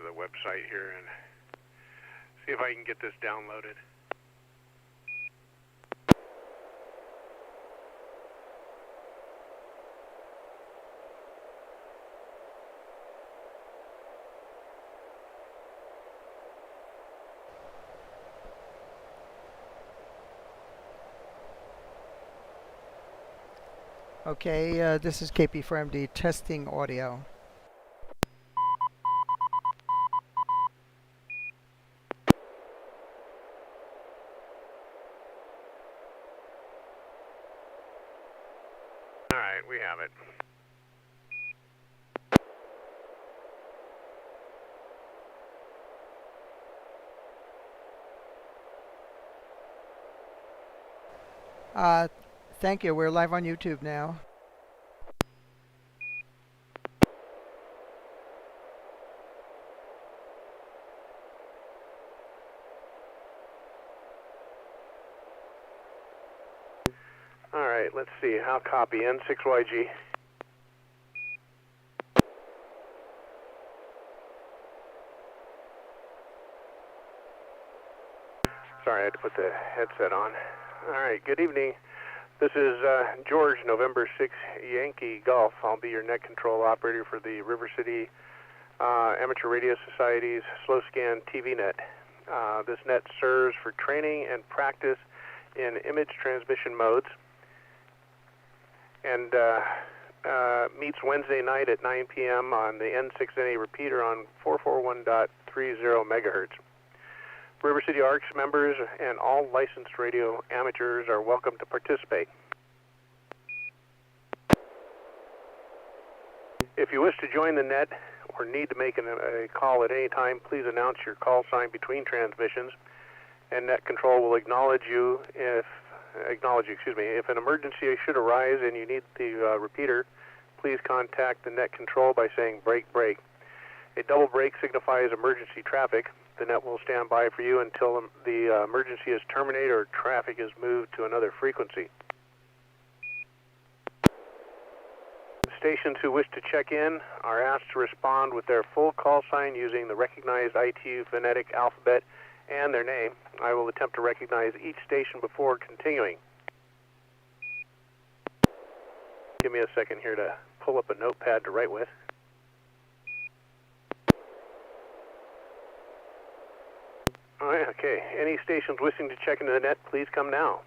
the website here and see if I can get this downloaded. Okay, this is KP4MD testing audio. All right, we have it. Thank you. We're live on YouTube now. All right, let's see. How copy? N6YG. Sorry, I had to put the headset on. All right, good evening. This is George, November 6 Yankee Golf. I'll be your net control operator for the River City Amateur Radio Society's Slow Scan TV Net. This net serves for training and practice in image transmission modes and meets Wednesday night at 9 p.m. on the N6NA repeater on 441.30 megahertz. River City ARCS members and all licensed radio amateurs are welcome to participate. If you wish to join the net or need to make a call at any time, please announce your call sign between transmissions, and net control will acknowledge you if an emergency should arise and you need the repeater. Please contact the net control by saying break, break. A double break signifies emergency traffic. The net will stand by for you until the emergency is terminated or traffic is moved to another frequency. Stations who wish to check in are asked to respond with their full call sign using the recognized ITU phonetic alphabet and their name. I will attempt to recognize each station before continuing. Give me a second here to pull up a notepad to write with. All right, okay. Any stations wishing to check into the net, please come now.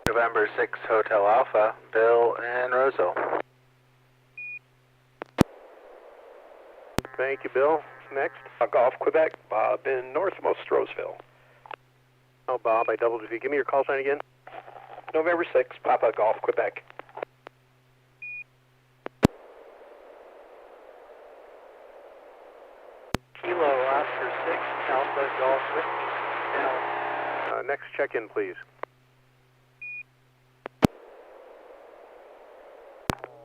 November 6 Hotel Alpha, Bill and Roseville. Thank you, Bill. Next. Golf, Quebec, Bob in northmost Roseville. Oh, Bob, I doubled you. Give me your call sign again. November 6, Papa Golf, Quebec. Kilo Oscar 6, Alpha Golf Whiskey. Now, Next check-in, please.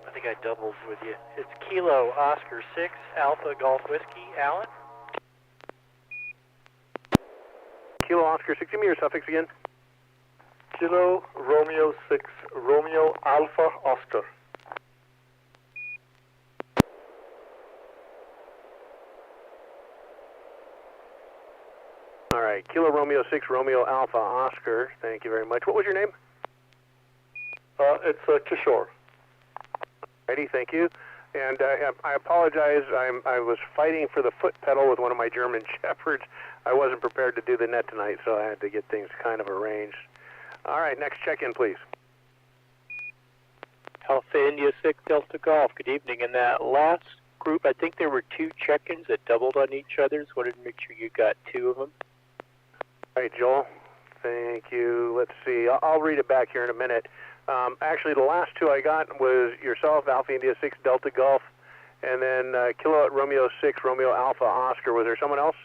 I think I doubled with you. It's Kilo Oscar 6, Alpha Golf Whiskey. Alan? Kilo Oscar 6, give me your suffix again. Kilo Romeo 6, Romeo Alpha Oscar. All right, Kilo Romeo 6, Romeo Alpha Oscar. Thank you very much. What was your name? It's Kishore. Righty, thank you. And I apologize. I was fighting for the foot pedal with one of my German shepherds. I wasn't prepared to do the net tonight, so I had to get things kind of arranged. All right, next check-in, please. Alpha India 6, Delta Golf. Good evening. In that last group, I think there were 2 check-ins that doubled on each other. So wanted to make sure you got 2 of them. All right, Joel. Thank you. Let's see. I'll read it back here in a minute. Actually, the last 2 I got was yourself, Alpha India 6, Delta Golf, and then Kilo Romeo 6, Romeo Alpha Oscar. Was there someone else?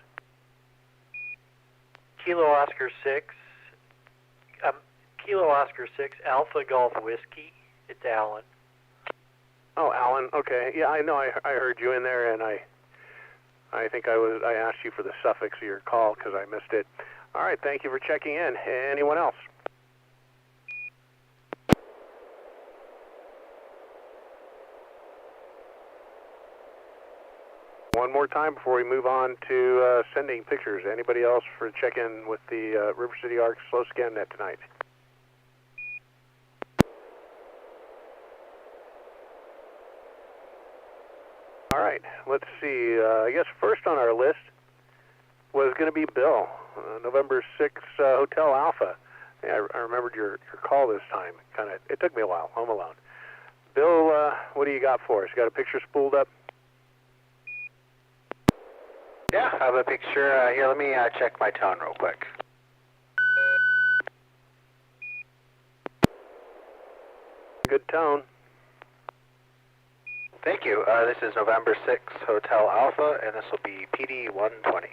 Kilo Oscar 6, Kilo Oscar 6, Alpha Golf Whiskey. It's Alan. Oh, Alan. Okay. Yeah, I know. I heard you in there, and I think I asked you for the suffix of your call because I missed it. All right. Thank you for checking in. Anyone else? One more time before we move on to sending pictures. Anybody else for check-in with the River City Arc slow scan net tonight? All right, let's see. I guess first on our list was going to be Bill, November 6th, Hotel Alpha. Yeah, I remembered your call this time. It took me a while. Home alone. Bill, what do you got for us? You got a picture spooled up? Yeah, I have a picture. Here, let me check my tone real quick. Good tone. Thank you. This is November 6th, Hotel Alpha, and this will be PD 120.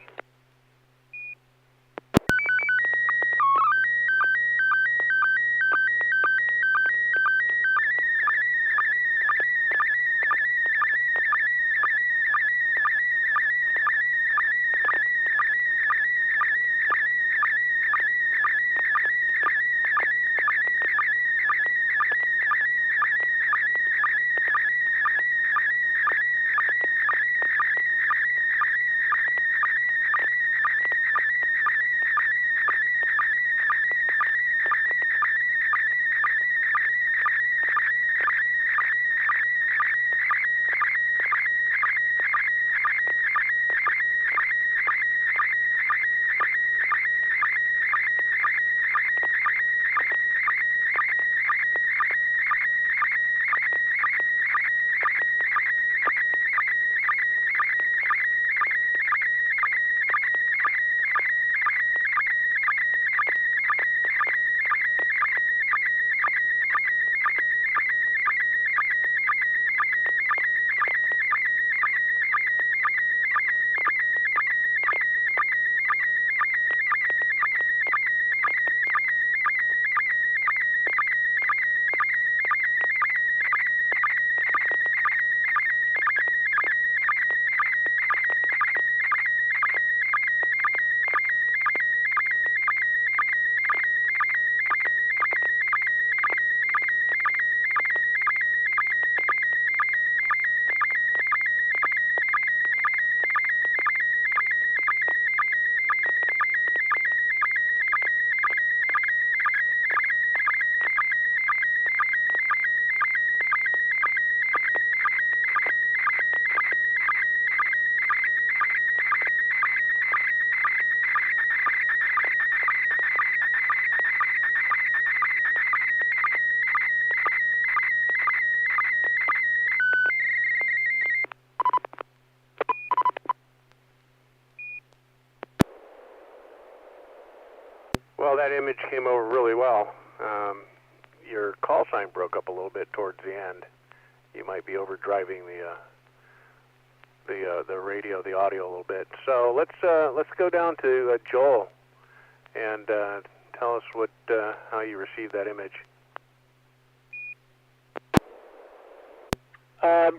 Well, that image came over really well. Your call sign broke up a little bit towards the end. You might be overdriving the radio, the audio a little bit. So let's go down to Joel and tell us how you received that image.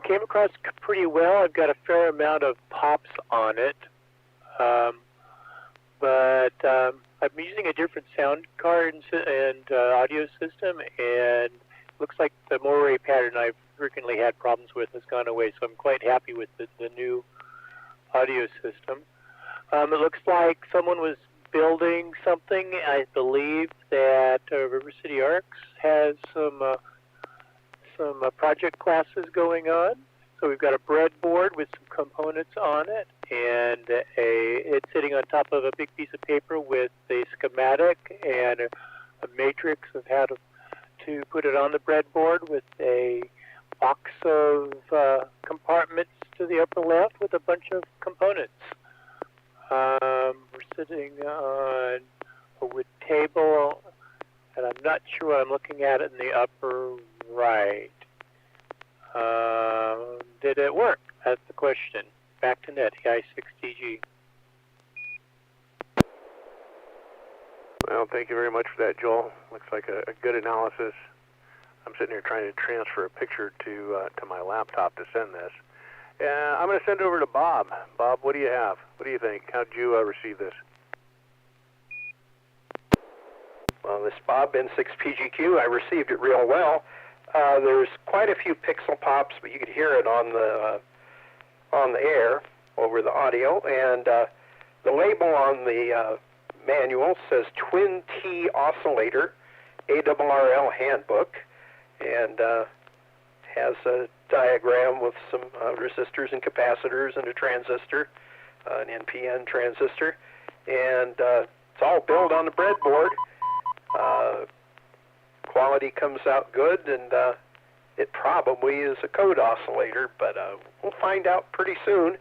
Came across pretty well. I've got a fair amount of pops on it, but I'm using a different sound card and audio system, and looks like the moray pattern I've frequently had problems with has gone away, so I'm quite happy with the new audio system. It looks like someone was building something. I believe that River City Arcs has some project classes going on. So we've got a breadboard with some components on it, and it's sitting on top of a big piece of paper with a schematic and a matrix of how to put it on the breadboard, with a box of compartments to the upper left with a bunch of components. We're sitting on a wood table, and I'm not sure what I'm looking at in the upper right. Did it work? That's the question. Back to net, EI6TG. Well, thank you very much for that, Joel. Looks like a good analysis. I'm sitting here trying to transfer a picture to my laptop to send this. I'm going to send it over to Bob. Bob, what do you have? What do you think? How did you receive this? Well, this Bob N6PGQ, I received it real well. There's quite a few pixel pops, but you could hear it on the air. over the audio, and the label on the manual says Twin T Oscillator ARRL Handbook, and has a diagram with some resistors and capacitors and a transistor, an NPN transistor, and it's all built on the breadboard. Quality comes out good, and it probably is a code oscillator, but we'll find out pretty soon.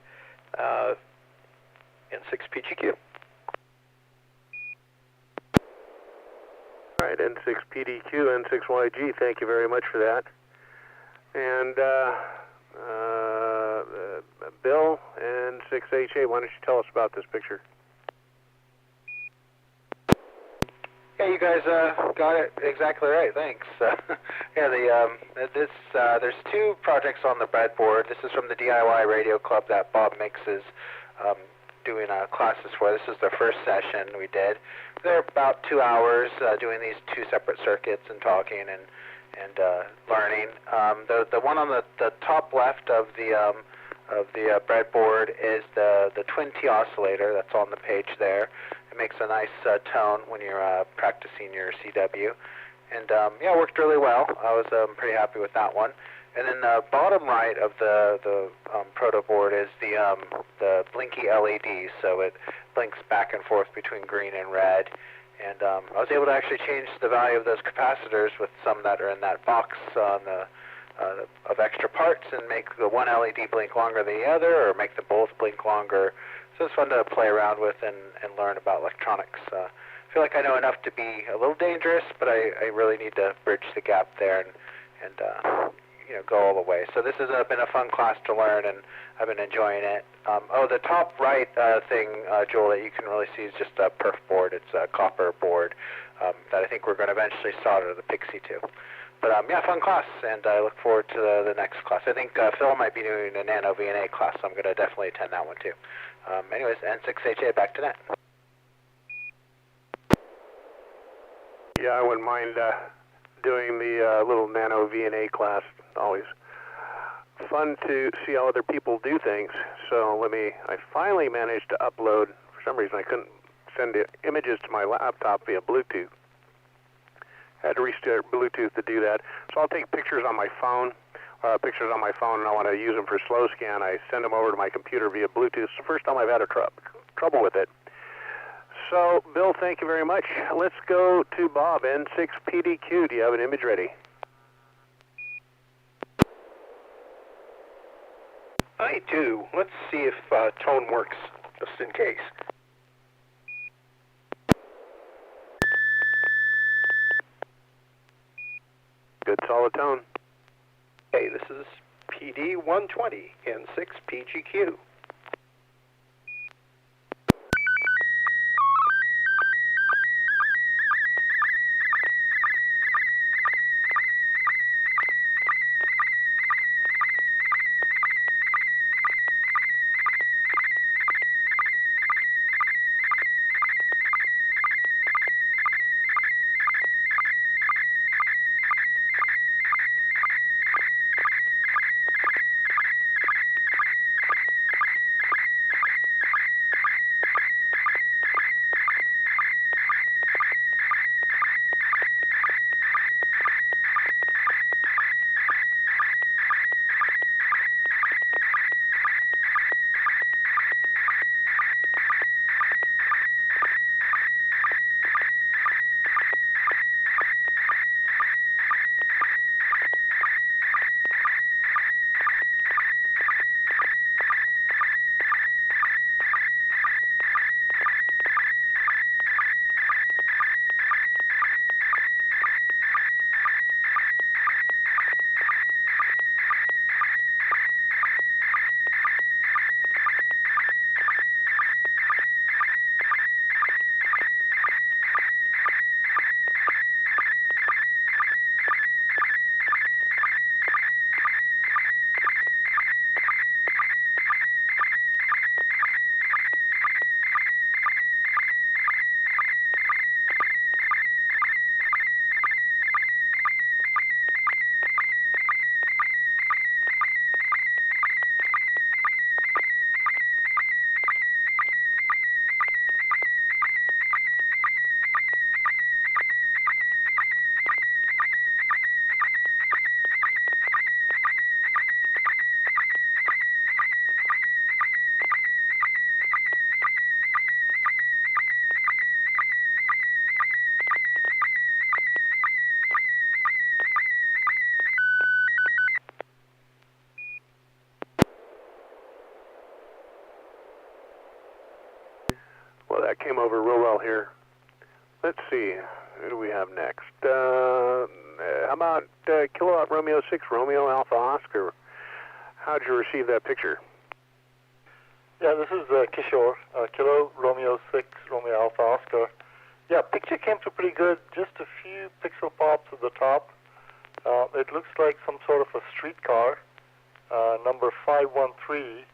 N6PGQ. All right, N6PDQ, N6YG, thank you very much for that. And Bill, N6HA, why don't you tell us about this picture? Yeah, you guys got it exactly right. Thanks. Yeah, there's two projects on the breadboard. This is from the DIY Radio Club that Bob Mix is doing classes for. This is the first session we did. They're about 2 hours doing these two separate circuits and talking and learning. The one on the top left of the breadboard is the Twin T oscillator that's on the page there. It makes a nice tone when you're practicing your CW, and yeah, it worked really well. I was pretty happy with that one. And then the bottom right of the proto board is the blinky LED, so it blinks back and forth between green and red. And I was able to actually change the value of those capacitors with some that are in that box on of extra parts, and make the one LED blink longer than the other, or make them both blink longer. So it's fun to play around with and learn about electronics. I feel like I know enough to be a little dangerous, but I really need to bridge the gap there and go all the way. So this has been a fun class to learn, and I've been enjoying it. The top right thing, Joel, that you can really see is just a perf board. It's a copper board that I think we're going to eventually solder the Pixie to. But yeah, fun class, and I look forward to the next class. I think Phil might be doing a Nano VNA class, so I'm going to definitely attend that one too. Anyways, N6HA, back to net. Yeah, I wouldn't mind doing the little Nano VNA class. Always fun to see how other people do things. So I finally managed to upload. For some reason, I couldn't send the images to my laptop via Bluetooth. Had to restart Bluetooth to do that. So I'll take pictures on my phone, and I want to use them for slow scan. I send them over to my computer via Bluetooth. It's the first time I've had trouble with it. So, Bill, thank you very much. Let's go to Bob, N6PDQ. Do you have an image ready? I do. Let's see if tone works, just in case. Good solid tone. Okay, this is PD120, N6PGQ. that came over real well here. Let's see, who do we have next? How about Kilowatt Romeo 6 Romeo Alpha Oscar? How'd you receive that picture? Yeah, this is Kishore, Kilo Romeo 6 Romeo Alpha Oscar. Yeah, picture came through pretty good, just a few pixel pops at the top. It looks like some sort of a streetcar, number 513,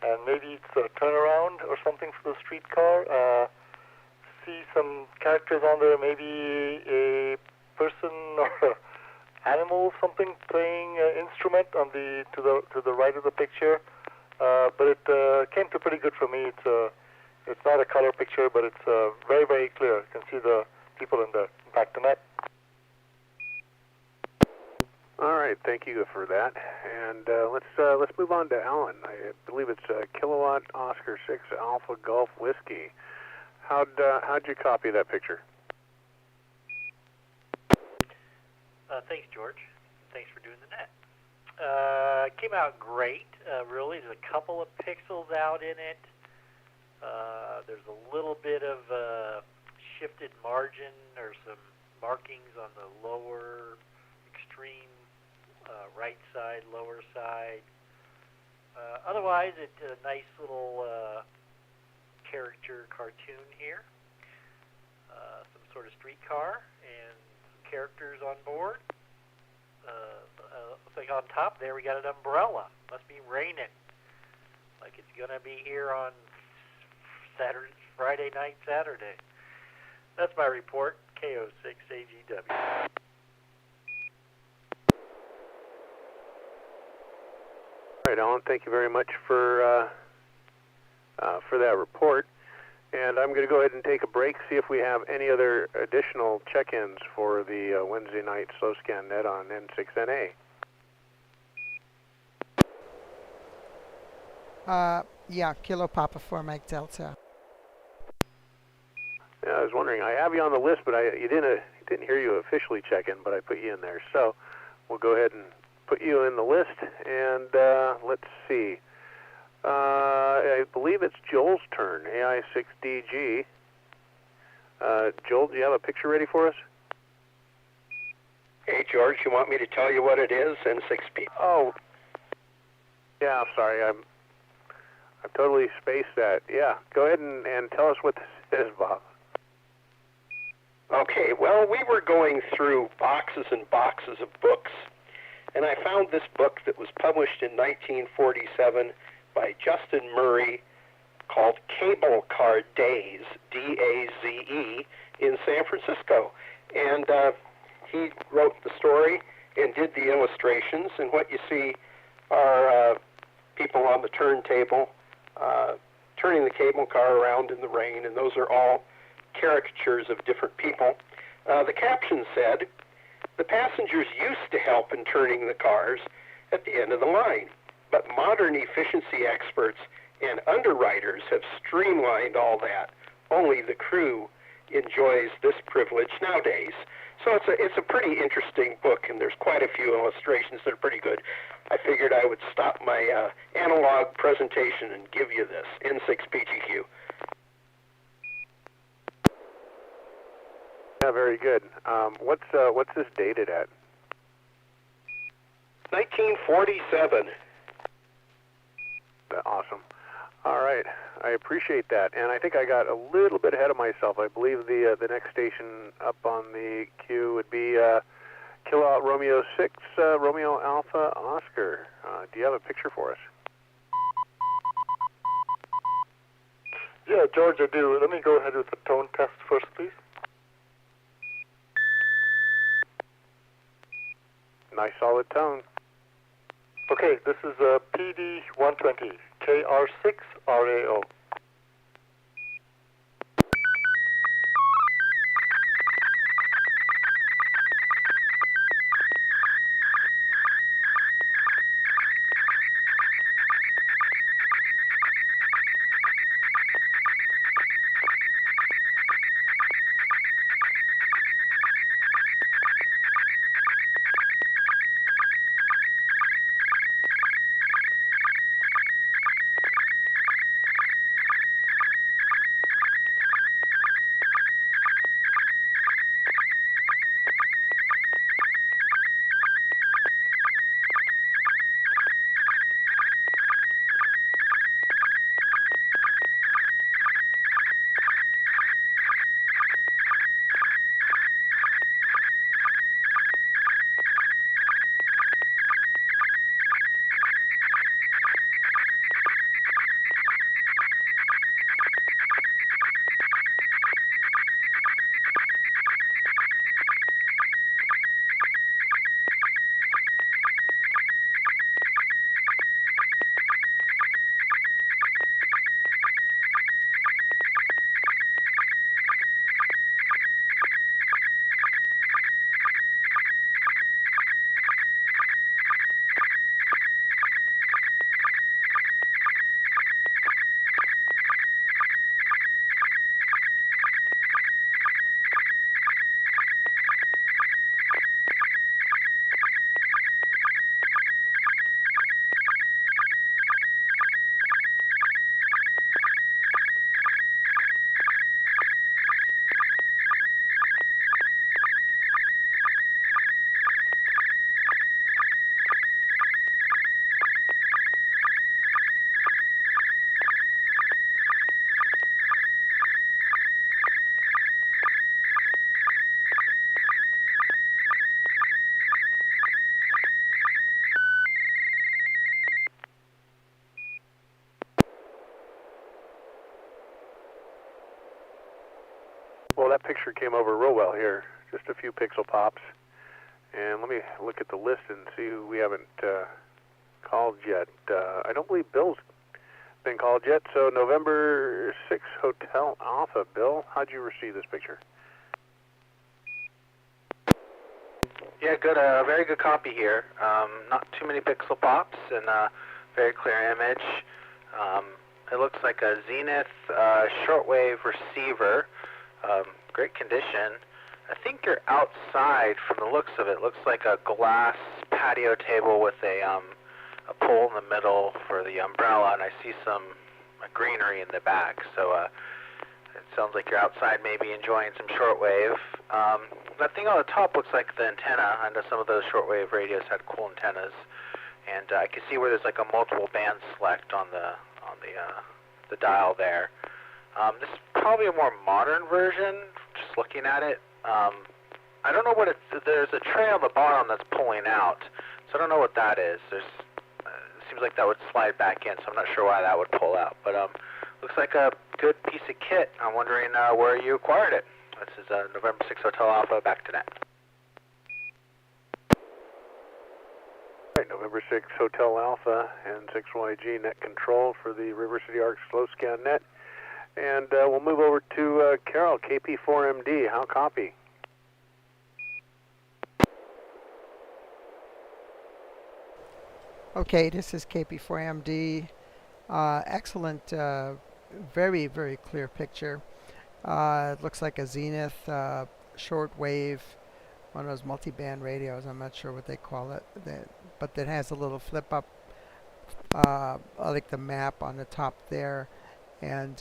and maybe it's a turnaround or something for the streetcar. See some characters on there, maybe a person or animal, something playing an instrument on the to the right of the picture. But it came through pretty good for me. It's not a color picture, but it's very, very clear. You can see the people in there. Back to net. All right, thank you for that. And let's move on to Alan. I believe it's Kilowatt Oscar 6 Alpha Golf Whiskey. How'd you copy that picture? Thanks, George. Thanks for doing the net. Came out great, really. There's a couple of pixels out in it. There's a little bit of shifted margin or some markings on the lower extreme right side, lower side. Otherwise, it's a nice little character cartoon here. Some sort of streetcar and some characters on board. Looks like on top there we got an umbrella. Must be raining. Like it's gonna be here on Friday night, Saturday. That's my report. KO6AGW. All right, Alan. Thank you very much for that report. And I'm going to go ahead and take a break, see if we have any other additional check-ins for the Wednesday night slow scan net on N6NA. Yeah, Kilo Papa 4 Mike Delta. Yeah, I was wondering. I have you on the list, but you didn't hear you officially check in, but I put you in there. So we'll go ahead and put you in the list. And let's see. I believe it's Joel's turn. AI6DG. Joel, do you have a picture ready for us? Hey, George, you want me to tell you what it is? N6P. Oh, yeah. I'm sorry. I totally spaced that. Yeah. Go ahead and tell us what this is, Bob. Okay, well, we were going through boxes and boxes of books, and I found this book that was published in 1947 by Justin Murray called Cable Car Days, D-A-Z-E, in San Francisco. And he wrote the story and did the illustrations, and what you see are people on the turntable turning the cable car around in the rain, and those are all caricatures of different people. The caption said, "The passengers used to help in turning the cars at the end of the line, but modern efficiency experts and underwriters have streamlined all that. Only the crew enjoys this privilege nowadays." So it's a pretty interesting book, and there's quite a few illustrations that are pretty good. I figured I would stop my analog presentation and give you this, N6PGQ. Yeah, very good. What's this dated at? 1947. Awesome. All right, I appreciate that, and I think I got a little bit ahead of myself. I believe the next station up on the queue would be Kilowatt Romeo 6 Romeo Alpha Oscar. Do you have a picture for us? Yeah, George, I do. Let me go ahead with the tone test first, please. Nice solid tone. Okay, this is PD120, KR6RAO. Well, that picture came over real well here. Just a few pixel pops. And let me look at the list and see who we haven't called yet. I don't believe Bill's been called yet. So November 6 Hotel Alpha. Bill, how'd you receive this picture? Yeah, good. Very good copy here. Not too many pixel pops and a very clear image. It looks like a Zenith shortwave receiver. Great condition. I think you're outside from the looks of it. Looks like a glass patio table with a pole in the middle for the umbrella, and I see some greenery in the back. So it sounds like you're outside maybe enjoying some shortwave. That thing on the top looks like the antenna. I know some of those shortwave radios had cool antennas. And I can see where there's like a multiple band select on the dial there. This is probably a more modern version, just looking at it. I don't know what there's a tray on the bottom that's pulling out, so I don't know what that is. It seems like that would slide back in, so I'm not sure why that would pull out. But looks like a good piece of kit. I'm wondering where you acquired it. This is November 6 Hotel Alpha, back to net. Right, November 6 Hotel Alpha and N6NA net control for the River City Arc slow scan net. And we'll move over to Carol, KP4MD. How copy? Okay, this is KP4MD. Excellent, very, very clear picture. It looks like a Zenith shortwave, one of those multi-band radios. I'm not sure what they call it, but that has a little flip-up, like the map on the top there. And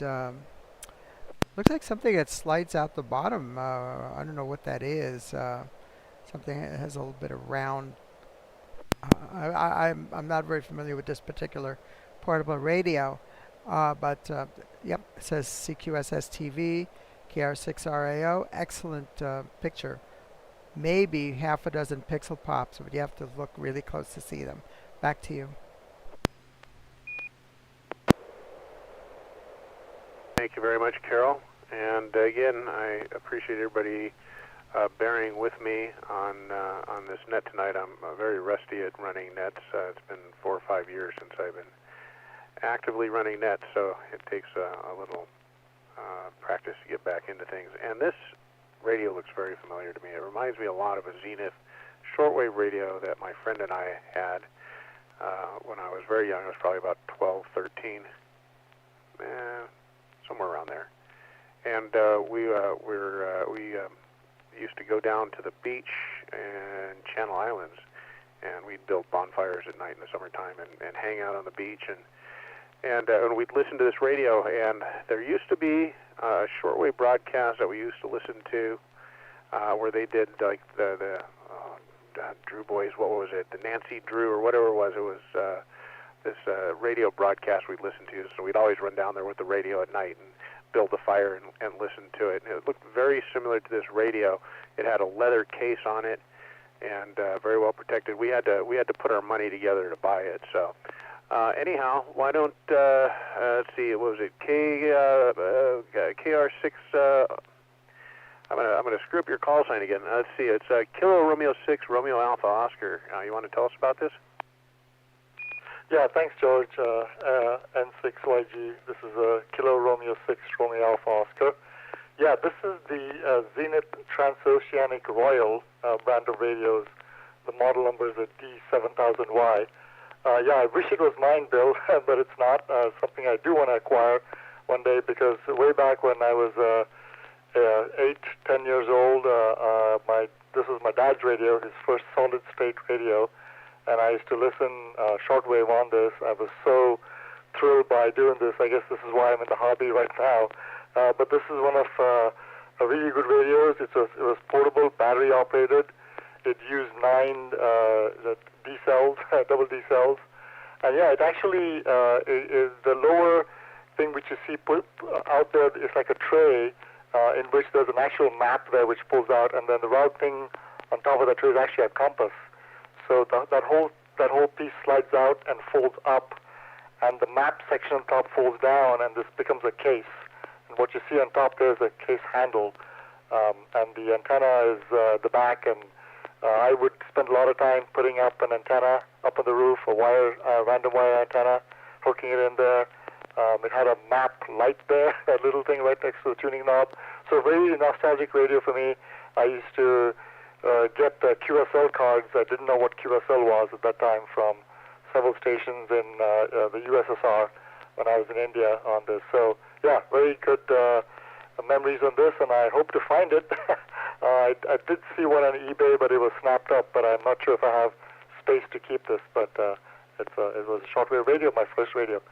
looks like something that slides out the bottom. I don't know what that is. Something that has a little bit of round. I'm not very familiar with this particular portable radio, but yep, it says CQ-SSTV, KR6RAO. Excellent picture. Maybe half a dozen pixel pops, but you have to look really close to see them. Back to you. Thank you very much, Carol. And again, I appreciate everybody bearing with me on this net tonight. I'm very rusty at running nets. It's been 4 or 5 years since I've been actively running nets, so it takes a little practice to get back into things. And this radio looks very familiar to me. It reminds me a lot of a Zenith shortwave radio that my friend and I had when I was very young. I was probably about 12, 13, somewhere around there. And we used to go down to the beach and Channel Islands, and we'd build bonfires at night in the summertime and hang out on the beach, and we'd listen to this radio. And there used to be a shortwave broadcast that we used to listen to where they did like the Drew Boys, what was it, the Nancy Drew or whatever it was. It was this radio broadcast we'd listen to, so we'd always run down there with the radio at night and build a fire and listen to it. And it looked very similar to this radio. It had a leather case on it and very well protected. We had to put our money together to buy it. So anyhow, why don't let's see, what was it, KR6? I'm gonna screw up your call sign again. Let's see, it's Kilo Romeo 6 Romeo Alpha Oscar. You want to tell us about this? Yeah, thanks, George. N6YG. This is Kilo Romeo 6 Romeo Alpha Oscar. Yeah, this is the Zenith Transoceanic Royal brand of radios. The model number is a D7000Y. Yeah, I wish it was mine, Bill, but it's not. Something I do want to acquire one day, because way back when I was 8, 10 years old, this was my dad's radio, his first solid-state radio. And I used to listen shortwave on this. I was so thrilled by doing this. I guess this is why I'm in the hobby right now. But this is one of really good radios. It was portable, battery operated. It used 9 D cells, double D cells. And yeah, it actually is the lower thing which you see put out there is like a tray in which there's an actual map there which pulls out, and then the route thing on top of that tray is actually a compass. So that whole piece slides out and folds up, and the map section on top folds down, and this becomes a case. And what you see on top there is a case handle. and the antenna is the back, and I would spend a lot of time putting up an antenna up on the roof, a random wire antenna, hooking it in there. It had a map light there, a little thing right next to the tuning knob. So very nostalgic radio for me. I used to get the QSL cards. I didn't know what QSL was at that time from several stations in the USSR when I was in India on this. So yeah, very good memories on this, and I hope to find it. I did see one on eBay, but it was snapped up, but I'm not sure if I have space to keep this. But it was a shortwave radio, my first radio.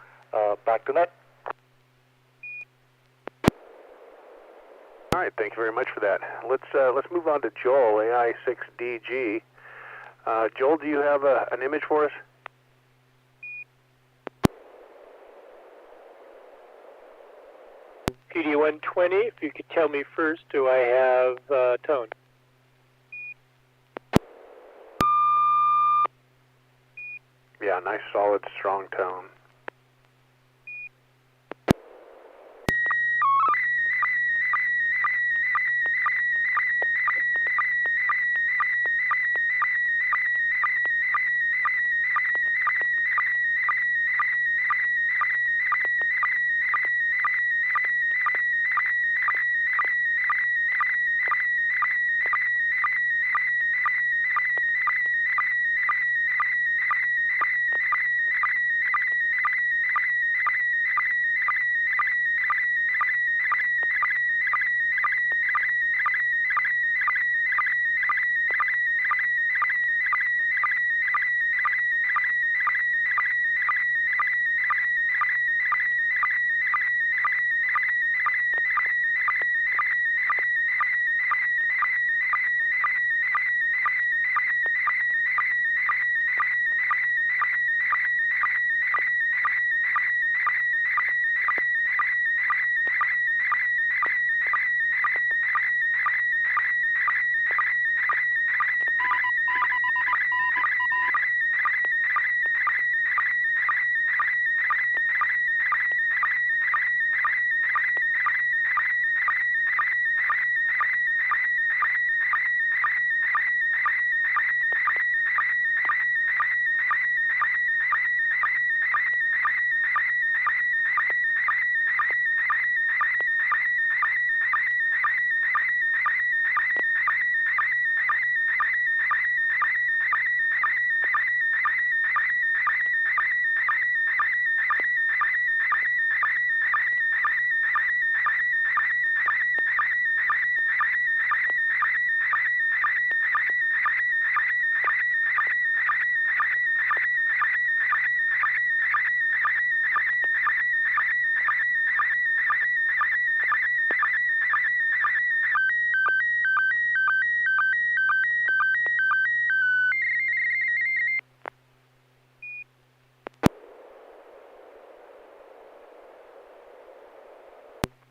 Back to Net. All right, thank you very much for that. Let's move on to Joel, AI6DG. Joel, do you have an image for us? PD120, if you could tell me first, do I have tone? Yeah, nice, solid, strong tone.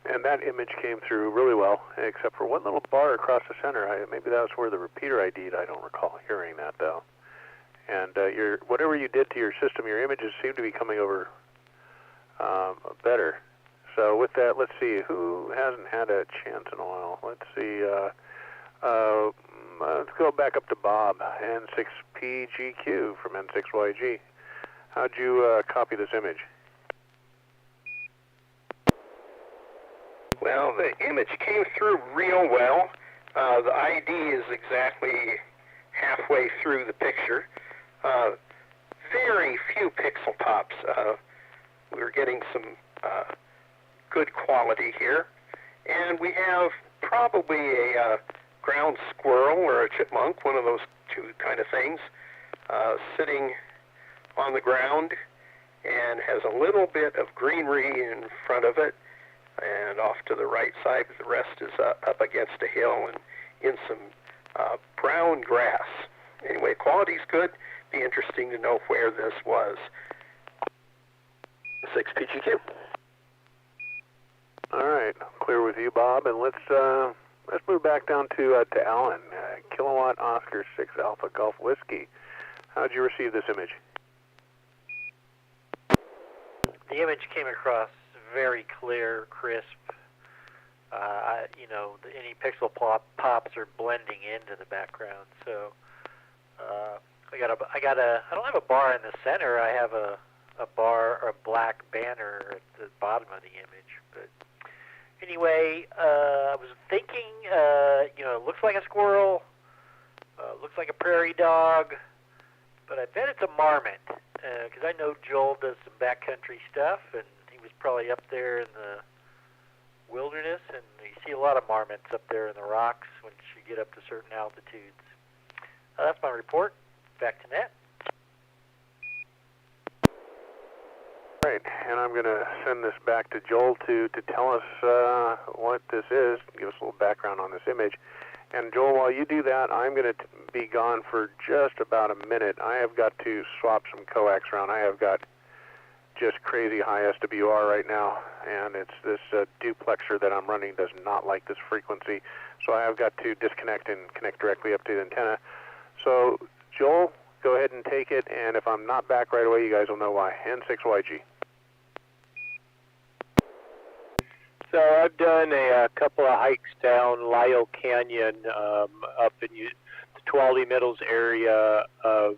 And that image came through really well, except for one little bar across the center. Maybe that was where the repeater ID'd. I don't recall hearing that, though. And whatever you did to your system, your images seem to be coming over better. So with that, let's see. Who hasn't had a chance in a while? Let's see. Let's go back up to Bob, N6PGQ from N6YG. How'd you copy this image? Well, the image came through real well. The ID is exactly halfway through the picture. Very few pixel pops. We were getting some good quality here. And we have probably a ground squirrel or a chipmunk, one of those two kind of things, sitting on the ground and has a little bit of greenery in front of it and off to the right side, but the rest is up against a hill and in some brown grass. Anyway, quality's good. Be interesting to know where this was. 6PGQ. All right, clear with you, Bob, and let's move back down to Alan. Kilowatt Oscar 6 Alpha Golf Whiskey. How'd you receive this image? The image came across very clear, crisp. any pixel pops are blending into the background. So I don't have a bar in the center. I have a bar or a black banner at the bottom of the image. But anyway, I was thinking, it looks like a squirrel, looks like a prairie dog, but I bet it's a marmot, because I know Joel does some backcountry stuff, and he was probably up there in the wilderness, and you see a lot of marmots up there in the rocks once you get up to certain altitudes. That's my report. Back to Net. All right, and I'm going to send this back to Joel to tell us what this is, give us a little background on this image. And Joel, while you do that, I'm going to be gone for just about a minute. I have got to swap some coax around. I have got just crazy high SWR right now, and it's this duplexer that I'm running does not like this frequency, so I have got to disconnect and connect directly up to the antenna. So, Joel, go ahead and take it, and if I'm not back right away, you guys will know why. N6YG. So I've done a couple of hikes down Lyle Canyon up in the Tuolumne Meadows area of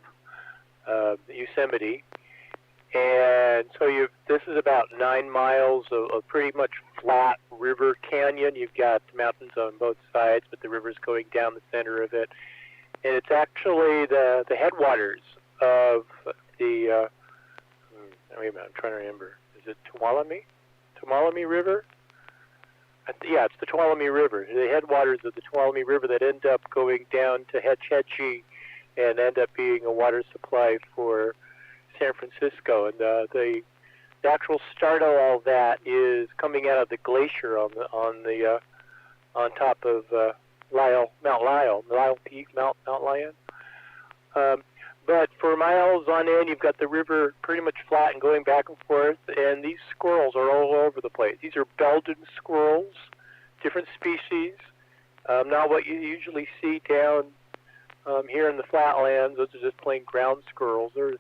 Yosemite. And so this is about 9 miles of pretty much flat river canyon. You've got mountains on both sides, but the river's going down the center of it. And it's actually the headwaters of the, wait a minute, I'm trying to remember. Is it Tuolumne? Tuolumne River? Yeah, it's the Tuolumne River, the headwaters of the Tuolumne River that end up going down to Hetch Hetchy and end up being a water supply for San Francisco. And the actual start of all that is coming out of the glacier on top of Mount Peak, Mount Lion. But for miles on end, you've got the river pretty much flat and going back and forth, and these squirrels are all over the place. These are Belgian squirrels, different species, not what you usually see down here in the flatlands. Those are just plain ground squirrels. They're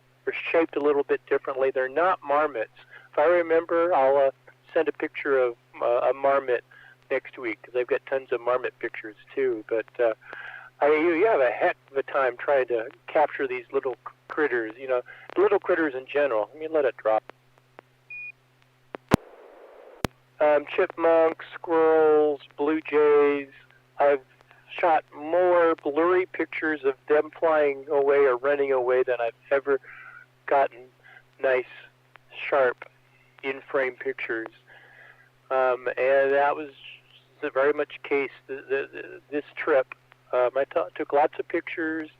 shaped a little bit differently. They're not marmots. If I remember, I'll send a picture of a marmot next week, because I've got tons of marmot pictures too. But you have a heck of a time trying to capture these little critters, little critters in general. I mean, let it drop. Chipmunks, squirrels, blue jays. I've shot more blurry pictures of them flying away or running away than I've ever gotten nice, sharp, in-frame pictures. And that was very much case this trip. I took lots of pictures,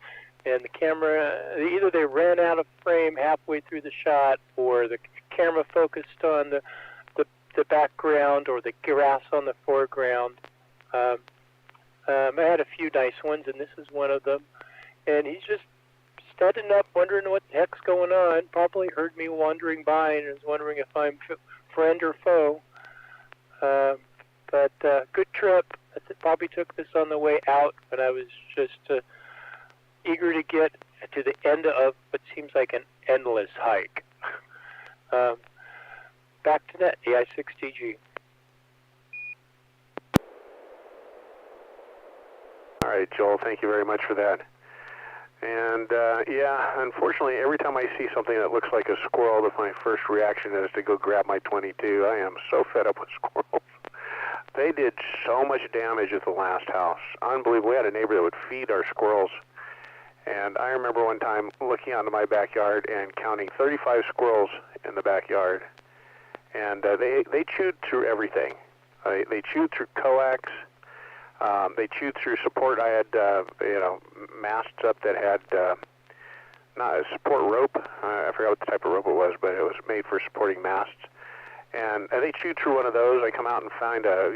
and the camera, either they ran out of frame halfway through the shot, or the camera focused on the background or the grass on the foreground. I had a few nice ones, and this is one of them. And he's just standing up, wondering what the heck's going on. Probably heard me wandering by and is wondering if I'm friend or foe. But good trip. I probably took this on the way out, but I was just eager to get to the end of what seems like an endless hike. Back to Net, AI6TG. All right, Joel, thank you very much for that. And yeah, unfortunately, every time I see something that looks like a squirrel, my first reaction is to go grab my .22. I am so fed up with squirrels. They did so much damage at the last house. Unbelievable. We had a neighbor that would feed our squirrels. And I remember one time looking out into my backyard and counting 35 squirrels in the backyard. And they chewed through everything. They chewed through coax. They chewed through support. I had, masts up that had not a support rope. I forgot what the type of rope it was, but it was made for supporting masts. And they chewed through one of those. I come out and find a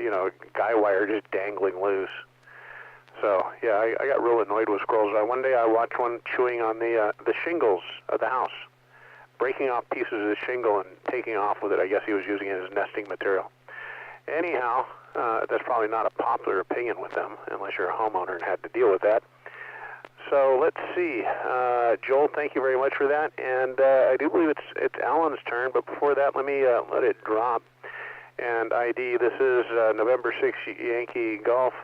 guy wire just dangling loose. So yeah, I got real annoyed with squirrels. One day I watched one chewing on the shingles of the house, breaking off pieces of the shingle and taking off with it. I guess he was using it as nesting material. Anyhow, that's probably not a popular opinion with them, unless you're a homeowner and had to deal with that. So let's see. Joel, thank you very much for that. And I do believe it's Alan's turn, but before that, let me let it drop. and ID. This is November 6 Yankee Golf,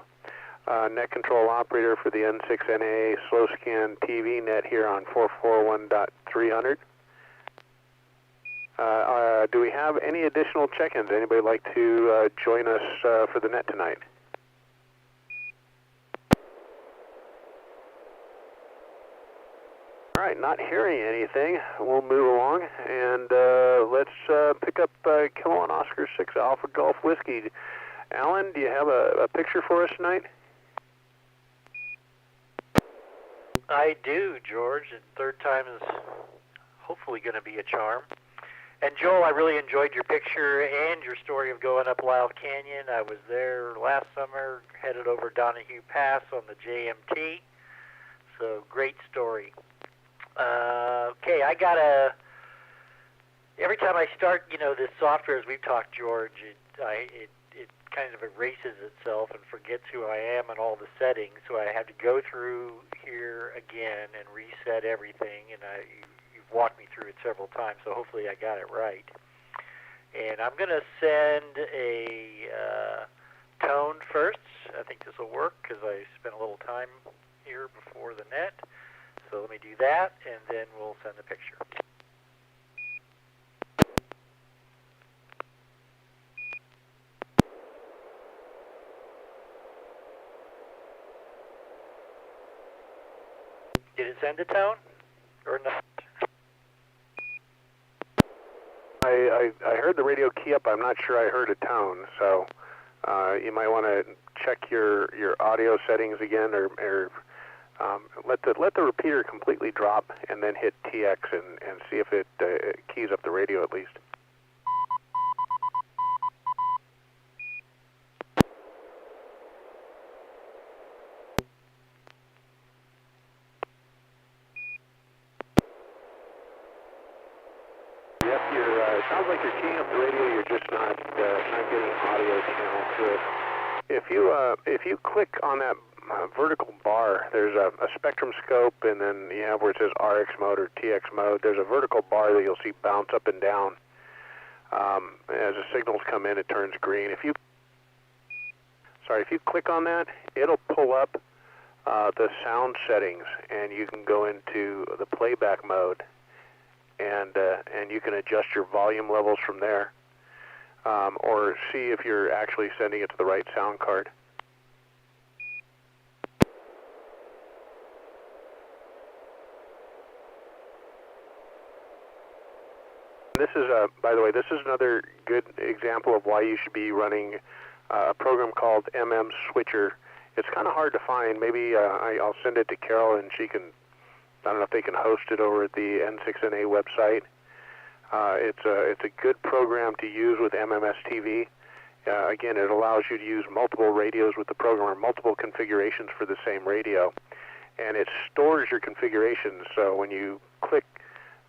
net control operator for the N6NA Slow Scan TV net here on 441.300. Do we have any additional check-ins? Anybody like to join us for the net tonight? All right, not hearing anything. We'll move along, and let's pick up Kilo and Oscar 6 Alpha Golf Whiskey. Alan, do you have a picture for us tonight? I do, George, and third time is hopefully going to be a charm. And Joel, I really enjoyed your picture and your story of going up Wild Canyon. I was there last summer, headed over Donahue Pass on the JMT. So great story. Okay, every time I start, this software, as we've talked, George, it kind of erases itself and forgets who I am and all the settings. So I have to go through here again and reset everything, and you've walked me through it several times, so hopefully I got it right. And I'm going to send a tone first. I think this will work because I spent a little time here before the net. So let me do that, and then we'll send the picture. Did it send a tone or not? I heard the radio key up. I'm not sure I heard a tone, so you might want to check your audio settings again, or let the repeater completely drop, and then hit TX and see if it keys up the radio at least. Yep, it sounds like you're keying up the radio. You're just not getting audio channel to it. If you click on that vertical bar, there's a spectrum scope, and then you have where it says RX mode or TX mode. There's a vertical bar that you'll see bounce up and down. As the signals come in, it turns green. If you click on that, it'll pull up the sound settings, and you can go into the playback mode, and you can adjust your volume levels from there, or see if you're actually sending it to the right sound card. This is, by the way, this is another good example of why you should be running a program called MM Switcher. It's kind of hard to find. Maybe I'll send it to Carol, and she can, I don't know if they can host it over at the N6NA website. It's a good program to use with MMS-TV. Again, it allows you to use multiple radios with the program, or multiple configurations for the same radio. And it stores your configurations, so when you click,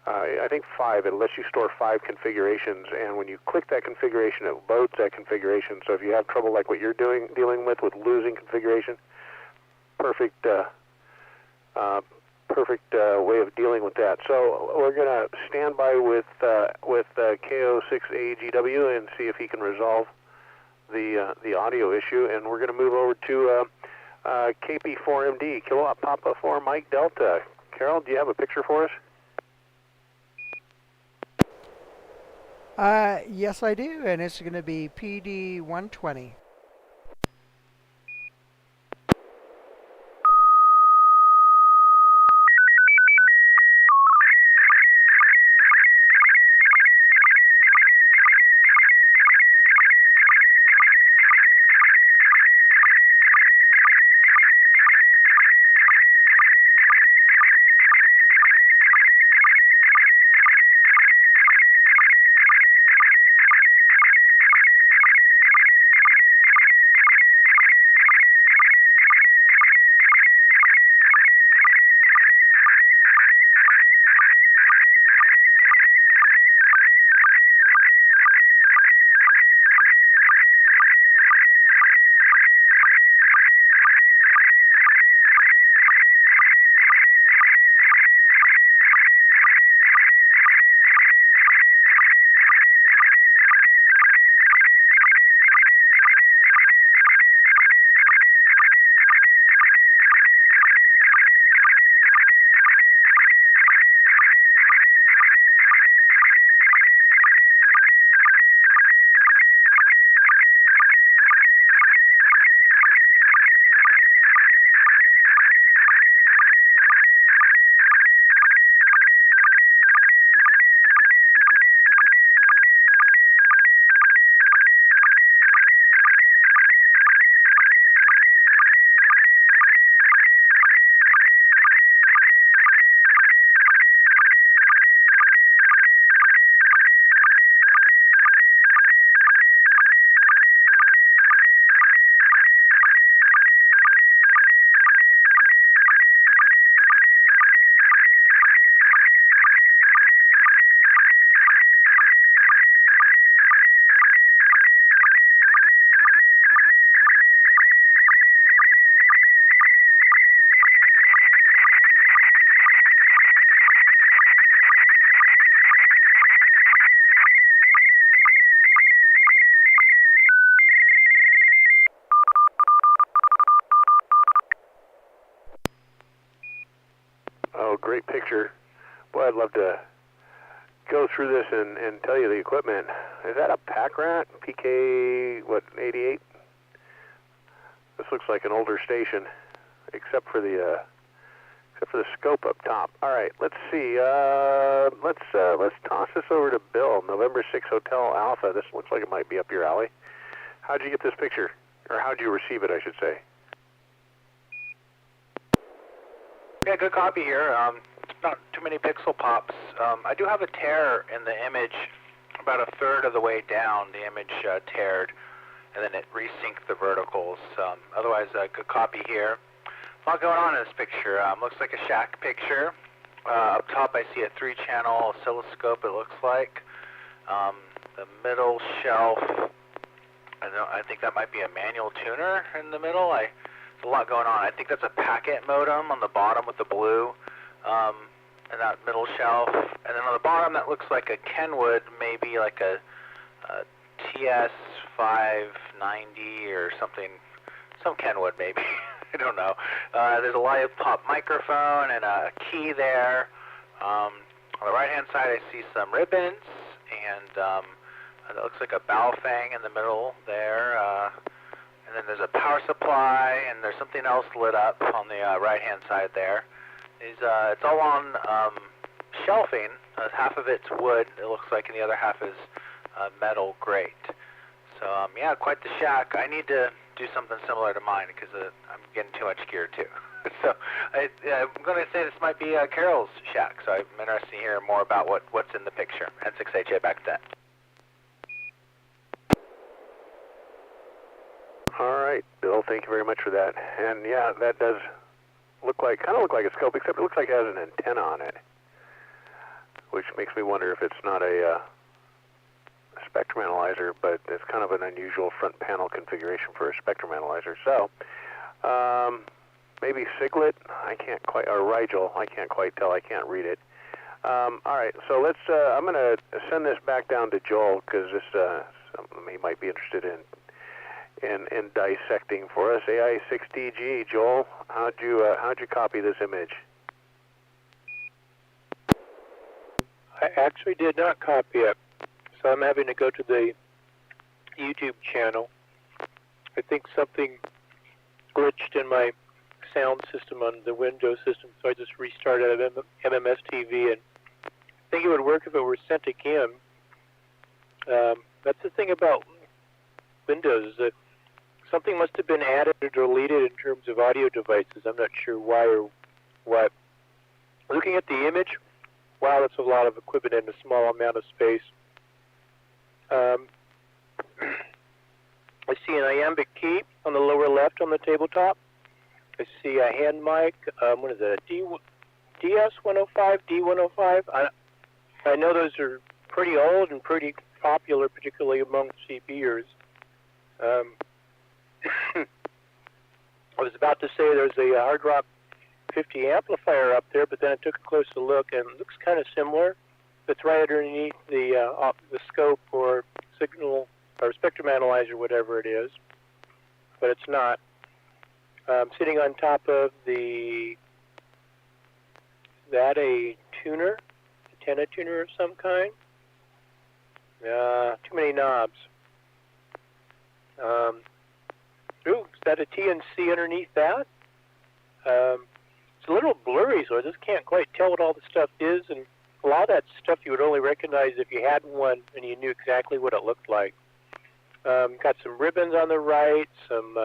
I think 5, it lets you store 5 configurations, and when you click that configuration, it loads that configuration. So if you have trouble like what you're dealing with losing configuration, perfect way of dealing with that. So we're going to stand by with KO6AGW and see if he can resolve the audio issue, and we're going to move over to KP4MD, Kilowatt Papa 4 Mike Delta. Carol, do you have a picture for us? Yes, I do, and it's going to be PD 120. great picture. Boy, I'd love to go through this and tell you the equipment. Is that a pack rat? PK, what, 88? This looks like an older station, except for the scope up top. All right, let's see. Let's toss this over to Bill. November 6 Hotel Alpha. This looks like it might be up your alley. How'd you get this picture, or how'd you receive it, I should say? Yeah, good copy here. Not too many pixel pops. I do have a tear in the image about a third of the way down. The image teared, and then it resynced the verticals. Otherwise, good copy here. A lot going on in this picture. Looks like a shack picture. Up top, I see a 3-channel oscilloscope, it looks like. The middle shelf, I think that might be a manual tuner in the middle. There's a lot going on. I think that's a packet modem on the bottom with the blue. And that middle shelf. And then on the bottom, that looks like a Kenwood, maybe like a TS590 or something. Some Kenwood, maybe. I don't know. There's a live pop microphone and a key there. On the right-hand side, I see some ribbons, and it looks like a Baofeng in the middle there. And then there's a power supply, and there's something else lit up on the right-hand side there. It's all on shelving. Half of it's wood, it looks like, and the other half is metal grate. So, yeah, quite the shack. I need to do something similar to mine because I'm getting too much gear, too. So I'm going to say this might be Carol's shack, so I'm interested to hear more about what's in the picture. N6HA back then. All right, Bill, thank you very much for that. And yeah, that does kind of look like a scope, except it looks like it has an antenna on it, which makes me wonder if it's not a spectrum analyzer, but it's kind of an unusual front panel configuration for a spectrum analyzer. So, maybe Siglet, I can't quite, or Rigel, I can't quite tell, I can't read it. All right, so let's, I'm going to send this back down to Joel, because this, something he might be interested in dissecting for us. AI6DG, Joel, how'd you copy this image? I actually did not copy it, so I'm having to go to the YouTube channel. I think something glitched in my sound system on the Windows system, so I just restarted MMS TV, and I think it would work if it were sent again. That's the thing about Windows, is that something must have been added or deleted in terms of audio devices. I'm not sure why or what. Looking at the image, wow, that's a lot of equipment in a small amount of space. I see an iambic key on the lower left on the tabletop. I see a hand mic. What is that? A DS105, D105. I know those are pretty old and pretty popular, particularly among CPers. I was about to say there's a Hard Rock 50 amplifier up there, but then I took a closer look, and it looks kind of similar. It's right underneath the scope or signal or spectrum analyzer, whatever it is, but it's not. Sitting on top of a tuner, antenna tuner of some kind. Too many knobs. Ooh, is that a TNC underneath that? It's a little blurry, so I just can't quite tell what all the stuff is, and a lot of that stuff you would only recognize if you had one and you knew exactly what it looked like. Got some ribbons on the right, some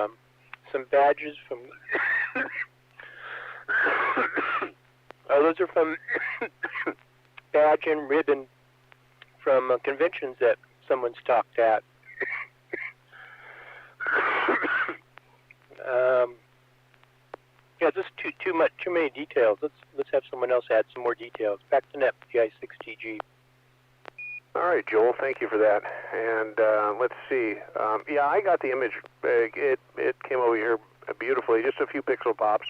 badges from... those are from badge and ribbon from conventions that someone's talked at. Yeah, just too many details. Let's have someone else add some more details. Back to net, GI6TG. All right, Joel, thank you for that. And let's see. Yeah, I got the image. It came over here beautifully. Just a few pixel pops.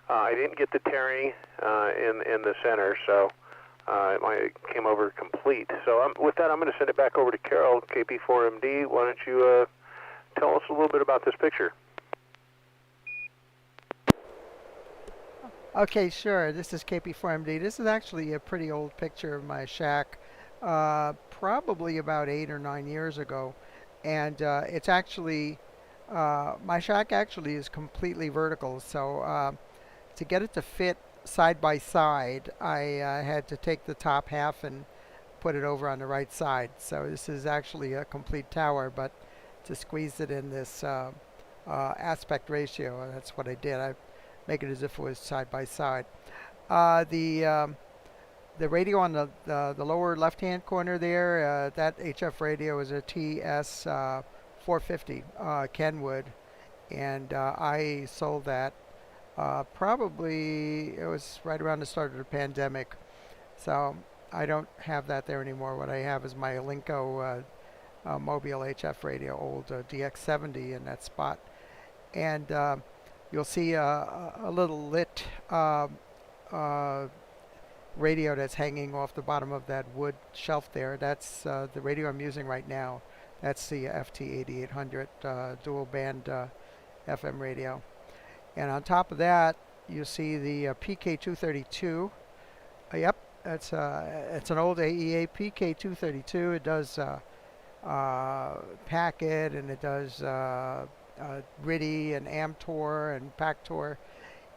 I didn't get the tearing in the center, so it came over complete. So with that, I'm going to send it back over to Carol, KP4MD. Why don't you tell us a little bit about this picture? Okay, sure. This is KP4MD. This is actually a pretty old picture of my shack, probably about 8 or 9 years ago. And it's actually, my shack actually is completely vertical. So to get it to fit side by side, I had to take the top half and put it over on the right side. So this is actually a complete tower, but to squeeze it in this aspect ratio, that's what I did. I make it as if it was side by side. Uh, the um, the radio on the lower left-hand corner there, that HF radio is a TS 450 Kenwood, and I sold that. Probably it was right around the start of the pandemic, so I don't have that there anymore. What I have is my Linko mobile HF radio, old DX70 in that spot, and you'll see a little lit uh, radio that's hanging off the bottom of that wood shelf there. That's the radio I'm using right now. That's the FT8800 dual band FM radio. And on top of that, you see the PK232. Yep, that's it's an old AEA PK232. It does packet, and it does RIDI and AmTor and PACTOR.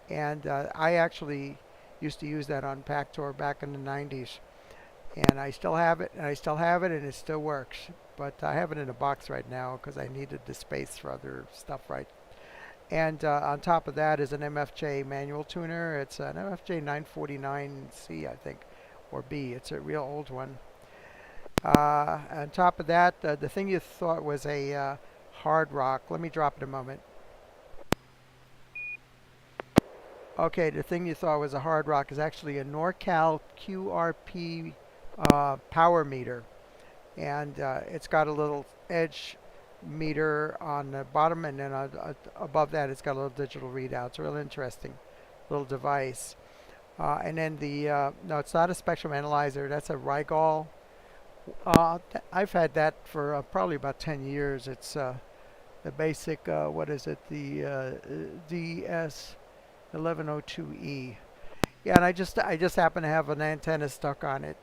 And I actually used to use that on PACTOR back in the 90s. And I still have it, and it still works. But I have it in a box right now because I needed the space for other stuff right. And on top of that is an MFJ manual tuner. It's an MFJ 949C, I think, or B. It's a real old one. On top of that, the thing you thought was a hard rock. Let me drop it a moment. Okay, the thing you thought was a hard rock is actually a NorCal QRP power meter. And it's got a little edge meter on the bottom, and then above that it's got a little digital readout. It's a real interesting little device. And then no, it's not a spectrum analyzer. That's a Rigol. I've had that for probably about 10 years. It's the basic, what is it, the DS1102E. Yeah, and I just happen to have an antenna stuck on it.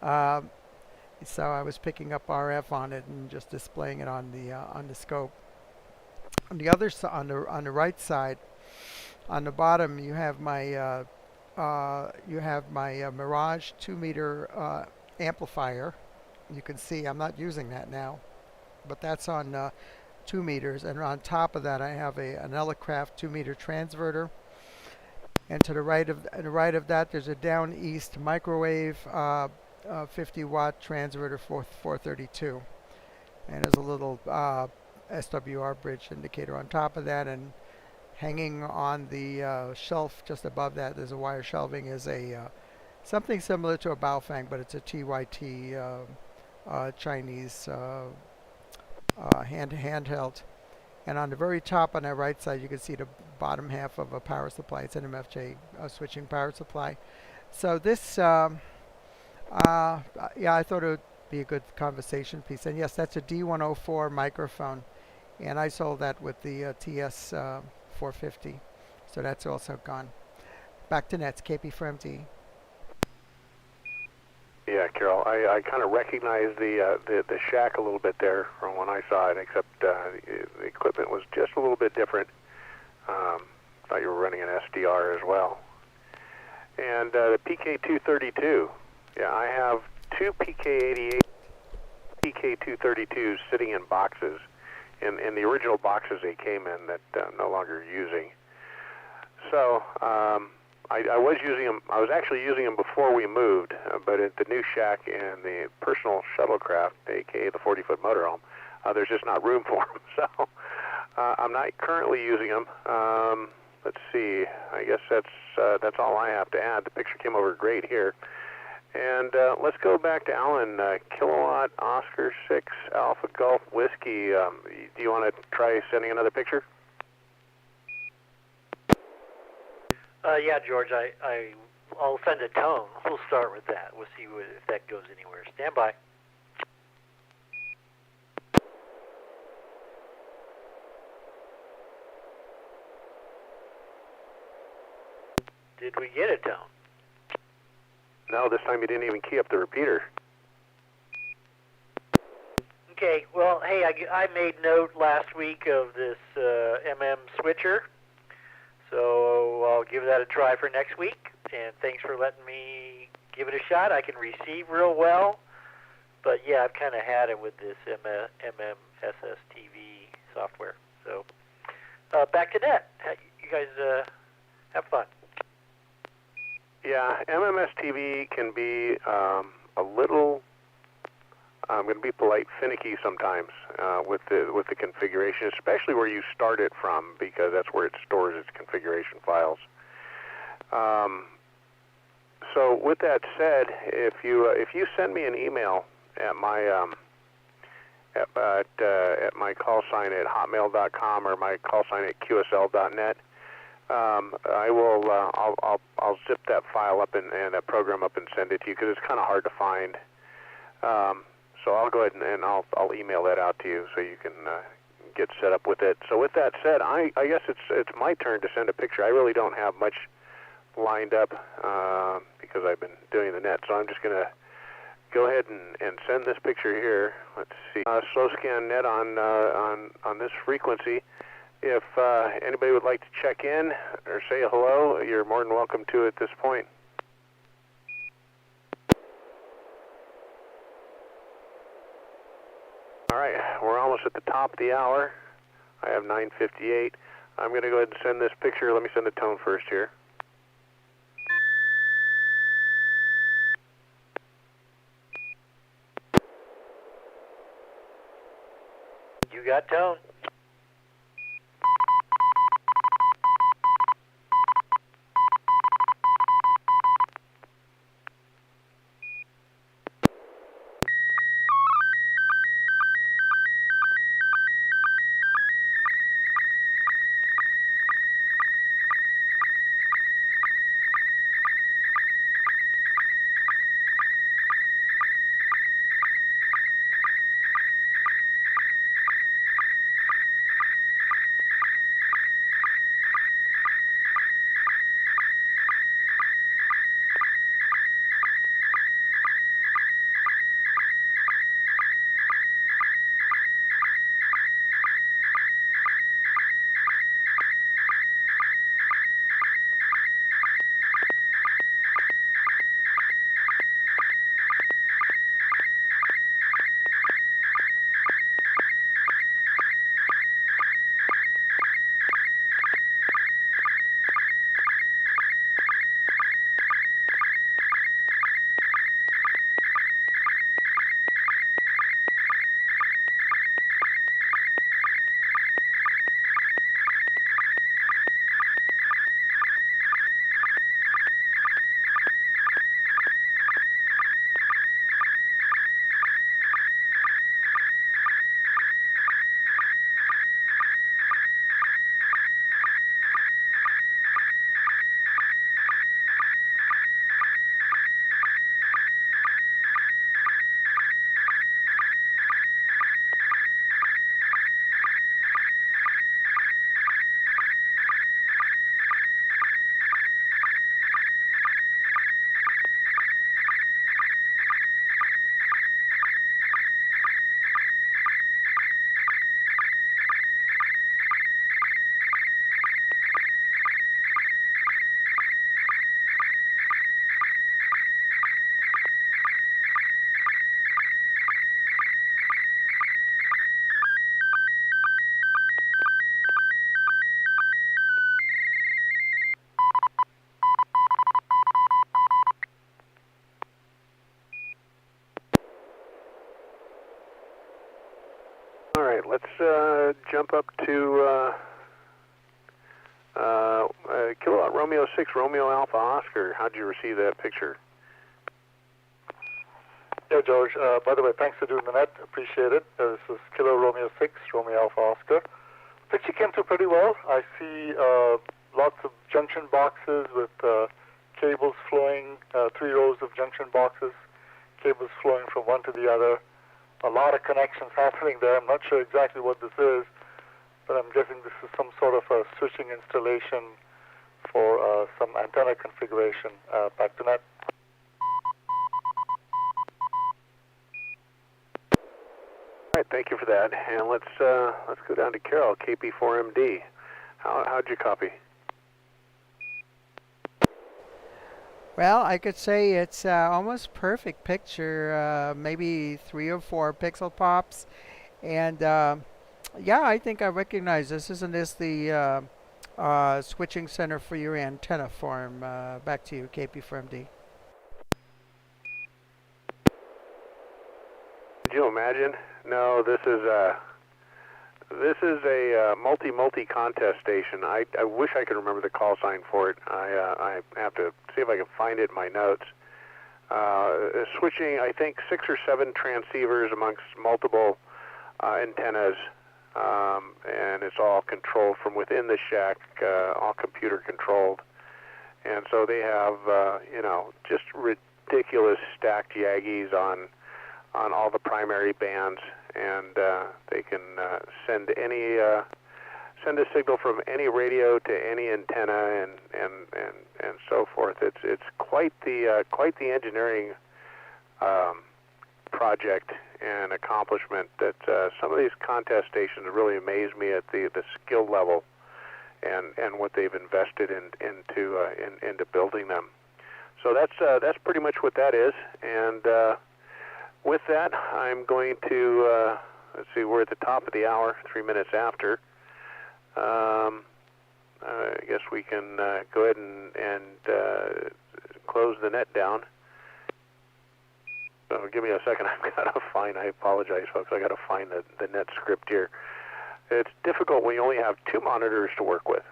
um, so I was picking up RF on it and just displaying it on the scope. On the other side, on the right side, on the bottom, you have my Mirage 2-meter amplifier. You can see I'm not using that now, but that's on 2 meters. And on top of that, I have an Elecraft 2-meter transverter. And to the right of that, there's a down east microwave 50-watt transverter 432, and there's a little SWR bridge indicator on top of that. And hanging on the shelf just above that, there's a wire shelving, is a something similar to a Baofeng, but it's a TYT Chinese handheld. And on the very top on that right side, you can see the bottom half of a power supply. It's an MFJ switching power supply. So this, yeah, I thought it would be a good conversation piece. And yes, that's a D104 microphone, and I sold that with the TS 450. So that's also gone. Back to Nets, KP4MD. Yeah, Carol, I kind of recognize the shack a little bit there from when I saw it, except the equipment was just a little bit different. Thought you were running an SDR as well. And the PK232, yeah, I have two PK88 PK232s sitting in boxes, in the original boxes they came in that I'm no longer using. So I was using them. I was actually using them before we moved, but at the new shack and the personal shuttlecraft, aka the 40-foot motorhome, there's just not room for them. So I'm not currently using them. Let's see. I guess that's all I have to add. The picture came over great here. And let's go back to Alan. Kilowatt Oscar 6 Alpha Golf Whiskey. Do you want to try sending another picture? Yeah, George, I'll send a tone. We'll start with that. We'll see if that goes anywhere. Stand by. Did we get a tone? No, this time you didn't even key up the repeater. Okay, well, hey, I made note last week of this MM switcher, so I'll give that a try for next week, and thanks for letting me give it a shot. I can receive real well, but yeah, I've kind of had it with this MM SSTV software. So back to net. You guys have fun. Yeah, MMS TV can be a little, I'm going to be polite, finicky sometimes with the configuration, especially where you start it from, because that's where it stores its configuration files. So with that said, if you send me an email at my at my call sign at hotmail.com or my call sign at qsl.net, I will. I'll zip that file up and that program up and send it to you because it's kind of hard to find. So I'll go ahead and I'll email that out to you so you can get set up with it. So with that said, I guess it's my turn to send a picture. I really don't have much lined up because I've been doing the net. So I'm just going to go ahead and send this picture here. Let's see. Slow scan net on this frequency. If anybody would like to check in or say hello, you're more than welcome to at this point. All right, we're almost at the top of the hour. I have 9:58. I'm going to go ahead and send this picture. Let me send the tone first here. You got tone. All right, let's jump up to Kilowatt Romeo 6, Romeo Alpha Oscar. How'd you receive that picture? Yeah, George. By the way, thanks for doing the net. Appreciate it. This is Kilo Romeo 6, Romeo Alpha Oscar. Picture came through pretty well. I see lots of junction boxes with cables flowing, 3 rows of junction boxes, cables flowing from one to the other. A lot of connections happening there. I'm not sure exactly what this is, but I'm guessing this is some sort of a switching installation for some antenna configuration. Back to Net. All right, thank you for that. And let's go down to Carol, KP4MD. How'd you copy? Well, I could say it's almost perfect picture, maybe 3 or 4 pixel pops. And yeah, I think I recognize this. Isn't this the switching center for your antenna farm? Back to you, KP4MD. Could you imagine? No, this is a multi contest station. I wish I could remember the call sign for it. I have to see if I can find it in my notes. Switching, I think, 6 or 7 transceivers amongst multiple antennas, and it's all controlled from within the shack, all computer controlled. And so they have, just ridiculous stacked Yagis on all the primary bands, and they can send a signal from any radio to any antenna, and so forth. It's quite the engineering project and accomplishment that some of these contest stations really amaze me at the skill level and what they've invested into building them. So that's pretty much what that is. And with that, I'm going to let's see, we're at the top of the hour, 3 minutes after. I guess we can go ahead and close the net down. So give me a second. I've got to find. I apologize, folks. I got to find the net script here. It's difficult when you only have 2 monitors to work with.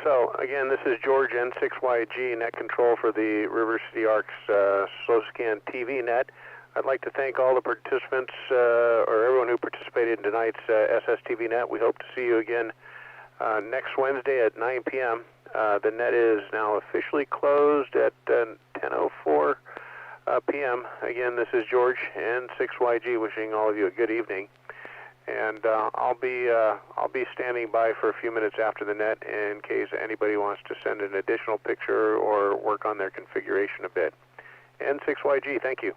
So again, this is George, N6YG, net control for the River City Arc's SlowScan TV net. I'd like to thank all the participants, or everyone who participated in tonight's SSTV net. We hope to see you again next Wednesday at 9 p.m. The net is now officially closed at 10:04 p.m. Again, this is George, N6YG, wishing all of you a good evening. And I'll be standing by for a few minutes after the net in case anybody wants to send an additional picture or work on their configuration a bit. N6YG, thank you.